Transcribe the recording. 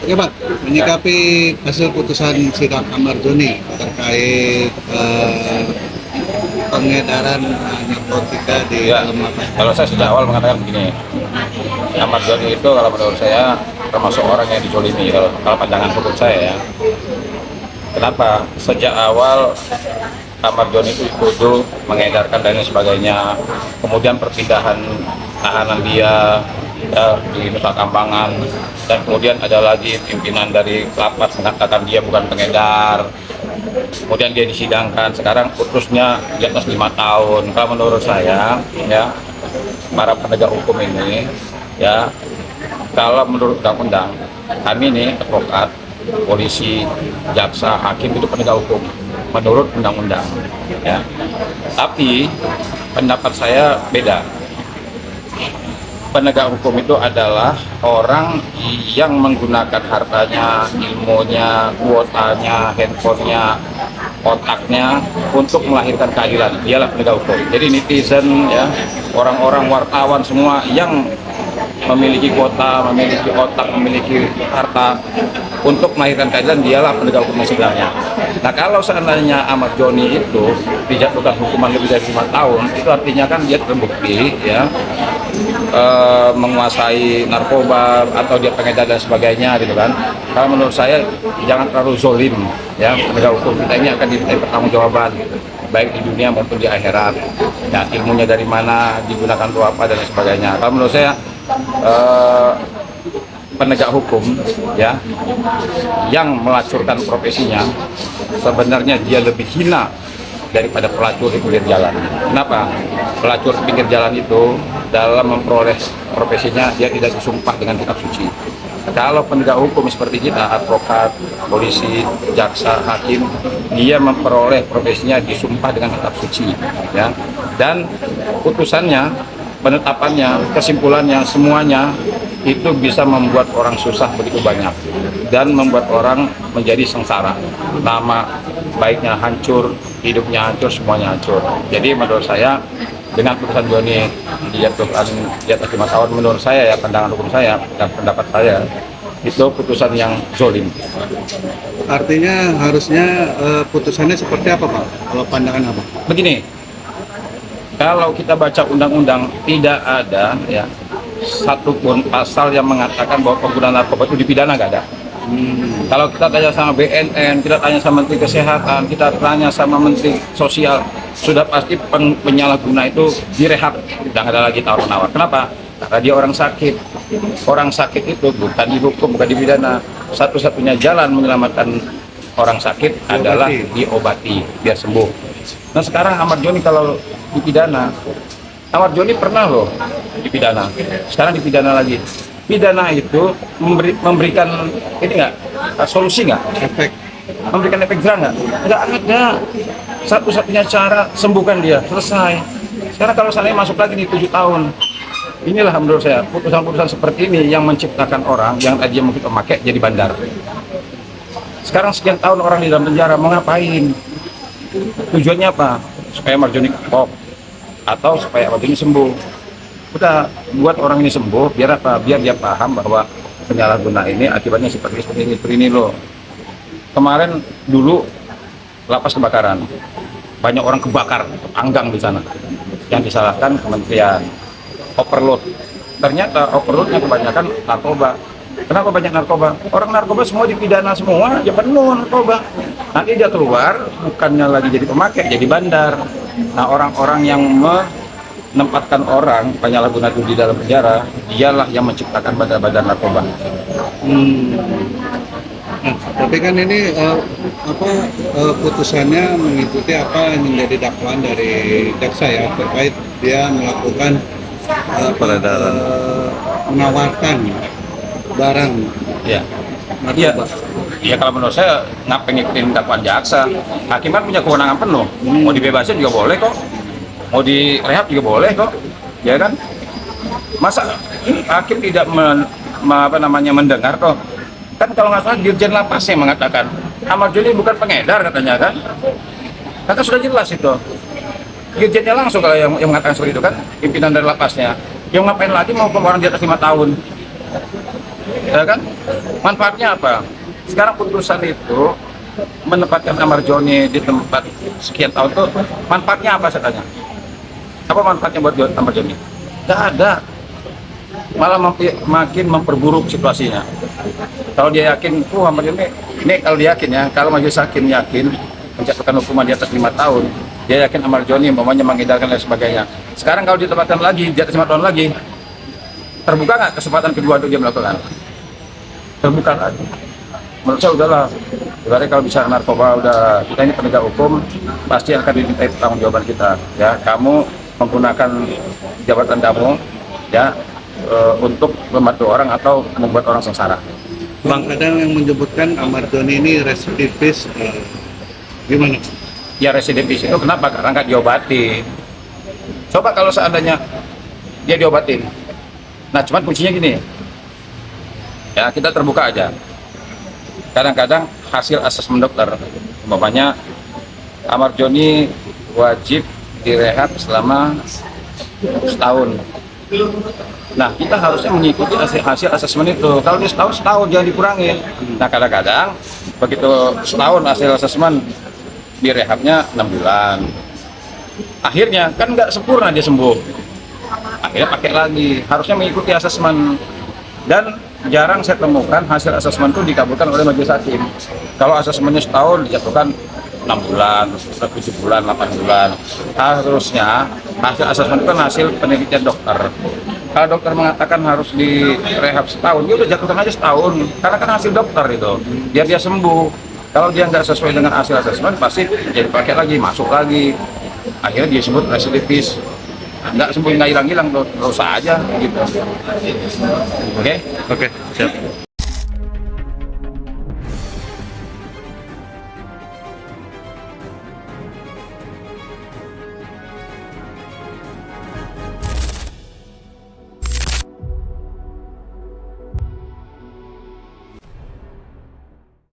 Ya Pak, menyikapi hasil putusan sidang Amar Joni terkait pengedaran narkotika di Ya, dalam lapas. kalau saya sejak awal mengatakan begini, Ahmad Doni itu kalau menurut saya termasuk orang yang dizolimi kalau pandangan hukum saya ya. Kenapa? Sejak awal Ahmad Doni itu dituduh mengedarkan dan lain sebagainya, kemudian perpindahan tahanan dia ya, di Nusa Kambangan, dan kemudian ada lagi pimpinan dari lapas mengatakan dia bukan pengedar. Kemudian dia disidangkan, sekarang putusnya di atas 5 tahun. Kalau menurut saya ya, para penegak hukum ini ya, kalau menurut undang-undang, kami ini advokat, polisi, jaksa, hakim itu penegak hukum menurut undang-undang ya. Tapi pendapat saya beda. Penegak hukum itu adalah orang yang menggunakan hartanya, ilmunya, kuotanya, handphonenya, otaknya untuk melahirkan keadilan. Dialah penegak hukum. Jadi netizen ya, orang-orang wartawan semua yang memiliki kuota, memiliki otak, memiliki harta untuk melahirkan keadilan, dialah penegak hukum yang sebenarnya. Nah, kalau seandainya Ahmad Joni itu dijatuhkan hukuman lebih dari 5 tahun, itu artinya kan dia terbukti ya, menguasai narkoba atau dia pengedar dan sebagainya gitu kan. Kalau menurut saya jangan terlalu zolim ya, penegak hukum kita ini akan diminta pertanggungjawaban baik di dunia maupun di akhirat. Ya, ilmunya dari mana, digunakan untuk apa dan sebagainya. Kalau menurut saya penegak hukum ya yang melacurkan profesinya sebenarnya dia lebih hina daripada pelacur di pinggir jalan. Kenapa? Pelacur di pinggir jalan itu dalam memperoleh profesinya dia tidak disumpah dengan kitab suci. Kalau penegak hukum seperti kita, advokat, polisi, jaksa, hakim, dia memperoleh profesinya disumpah dengan kitab suci ya. Dan putusannya, penetapannya, kesimpulannya, semuanya itu bisa membuat orang susah begitu banyak dan membuat orang menjadi sengsara, nama baiknya hancur, hidupnya hancur, semuanya hancur. Jadi menurut saya dengan putusan Joni dijatuhkan di atas 5 tahun, menurut saya ya, pandangan hukum saya dan pendapat saya, itu putusan yang zolim. Artinya harusnya putusannya seperti apa Pak? Kalau pandangan apa? Begini, kalau kita baca undang-undang tidak ada ya satupun pasal yang mengatakan bahwa pengguna narkoba itu dipidana, nggak ada. Kalau kita tanya sama BNN, kita tanya sama Menteri Kesehatan, kita tanya sama Menteri Sosial, sudah pasti penyalahguna itu direhab, udah nggak ada lagi tawar-menawar. Kenapa? Karena dia orang sakit. Orang sakit itu bukan dihukum, bukan dipidana. Satu-satunya jalan menyelamatkan orang sakit adalah diobati biar sembuh. Nah, sekarang Ahmad Joni kalau dipidana, Ahmad Joni pernah loh dipidana, sekarang dipidana lagi. Pidana itu memberikan ini nggak, solusi nggak, memberikan efek jerah nggak ada. Satu-satunya cara sembuhkan dia, selesai. Sekarang kalau saya masuk lagi di 7 tahun, inilah menurut saya putusan-putusan seperti ini yang menciptakan orang yang tadi mungkin memakai jadi bandar. Sekarang sekian tahun orang di dalam penjara, mau ngapain? Tujuannya apa? Supaya Ahmad Joni kapok atau supaya Ahmad Joni sembuh. Udah buat orang ini sembuh, biar apa? Biar dia paham bahwa penyalahguna ini akibatnya seperti ini loh. Kemarin dulu lapas kebakaran, banyak orang kebakar, anggang di sana. Yang disalahkan kementerian, overload. Ternyata overloadnya kebanyakan narkoba. Kenapa banyak narkoba? Orang narkoba semua dipidana semua, ya penuh narkoba. Nanti dia keluar, bukannya lagi jadi pemakai, jadi bandar. Nah, orang-orang yang menempatkan orang penyalahguna itu di dalam penjara, dialah yang menciptakan bandar-bandar narkoba. Nah, tapi kan ini putusannya mengikuti apa yang menjadi dakwaan dari jaksa ya, terkait dia melakukan Peredaran. menawarkan barang Ya. Iya. narkoba. Ya, kalau menurut saya ngapain ngikutin dakwaan jaksa? Hakim kan punya kewenangan penuh. Mau dibebasin juga boleh kok. Mau direhab juga boleh kok. Ya kan? Masa hakim tidak mendengar kok? Kan kalau nggak salah Dirjen Lapas yang mengatakan Ahmad Joni bukan pengedar katanya kan? Kata sudah jelas itu. Dirjennya langsung kalau yang mengatakan seperti itu kan, pimpinan dari lapasnya. Yang ngapain lagi mau pembuaran di atas 5 tahun? ya kan? Manfaatnya apa? Sekarang putusan itu menempatkan Amar Joni di tempat sekian tahun tuh manfaatnya apa saya tanya? Apa manfaatnya buat Amar Joni? Nggak ada, malah makin memperburuk situasinya. Kalau dia yakin, Amar Joni, ini kalau dia yakin ya, kalau majelis hakim yakin menjatuhkan hukuman di atas 5 tahun, dia yakin Amar Joni umpamanya mengedarkan dan sebagainya. Sekarang kalau ditempatkan lagi di atas 5 tahun lagi, terbuka nggak kesempatan kedua untuk dia melakukan? Terbuka lagi. Menurut saya udahlah, ibaratnya kalau bicara narkoba udah, kita ini penegak hukum pasti akan dimintai pertanggungjawaban kita. Ya, kamu menggunakan jabatan kamu ya untuk membantu orang atau membuat orang sengsara. Bang, ada yang menyebutkan Amar Joni ini residivis, gimana? Ya residivis itu kenapa? Karena nggak diobati. Coba kalau seandainya dia diobatin. Nah, cuman kuncinya gini, ya kita terbuka aja. Kadang-kadang hasil asesmen dokter, umpamanya Amar Joni wajib direhab selama setahun. Nah, kita harusnya mengikuti hasil asesmen itu. Kalau dia setahun jangan dikurangin. Nah, kadang-kadang begitu setahun hasil asesmen, direhabnya 6 bulan. Akhirnya kan nggak sempurna dia sembuh. Akhirnya pakai lagi. Harusnya mengikuti asesmen. Dan jarang saya temukan hasil asesmen itu dikabulkan oleh majelis hakim. Kalau asesmennya setahun dijatuhkan 6 bulan, 7 bulan, 8 bulan. Harusnya hasil asesmen itu kan hasil penelitian dokter. Kalau dokter mengatakan harus direhab setahun, ya udah jatuhkan aja setahun. Karena kan hasil dokter itu, biar dia sembuh. Kalau dia nggak sesuai dengan hasil asesmen, pasti jadi pakai lagi, masuk lagi. Akhirnya dia sebut residivis. Nggak sembuh, nggak hilang-hilang, dosa aja gitu. Oke? Oke, siap.